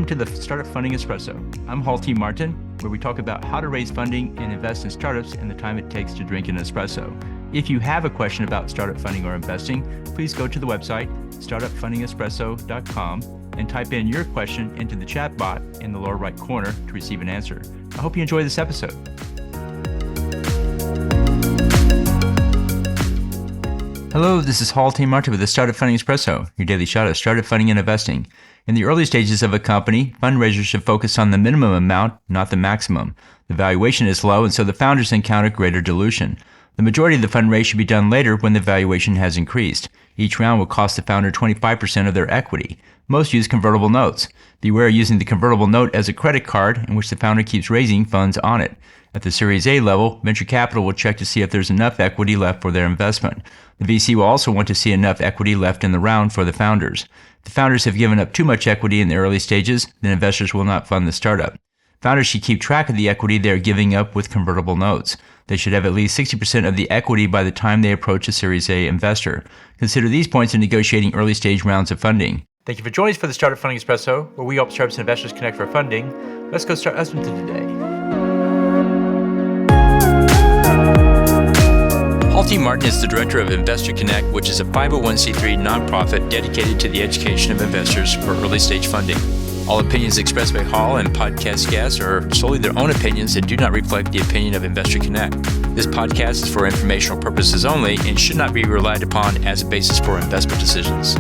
Welcome to the Startup Funding Espresso. I'm Hall T. Martin, where we talk about how to raise funding and invest in startups and the time it takes to drink an espresso. If you have a question about startup funding or investing, please go to the website, startupfundingespresso.com, and type in your question into the chat bot in the lower right corner to receive an answer. I hope you enjoy this episode. Hello, this is Hall T. Martin with the Startup Funding Espresso, your daily shot of startup funding and investing. In the early stages of a company, fundraisers should focus on the minimum amount, not the maximum. The valuation is low, and so the founders encounter greater dilution. The majority of the fundraise should be done later when the valuation has increased. Each round will cost the founder 25% of their equity. Most use convertible notes. Beware using the convertible note as a credit card in which the founder keeps raising funds on it. At the Series A level, venture capital will check to see if there's enough equity left for their investment. The VC will also want to see enough equity left in the round for the founders. If the founders have given up too much equity in the early stages, then investors will not fund the startup. Founders should keep track of the equity they are giving up with convertible notes. They should have at least 60% of the equity by the time they approach a Series A investor. Consider these points in negotiating early stage rounds of funding. Thank you for joining us for the Startup Funding Espresso, where we help startups and investors connect for funding. Let's go start hustling today. Hall T. Martin is the director of Investor Connect, which is a 501c3 nonprofit dedicated to the education of investors for early stage funding. All opinions expressed by Hall and podcast guests are solely their own opinions and do not reflect the opinion of Investor Connect. This podcast is for informational purposes only and should not be relied upon as a basis for investment decisions.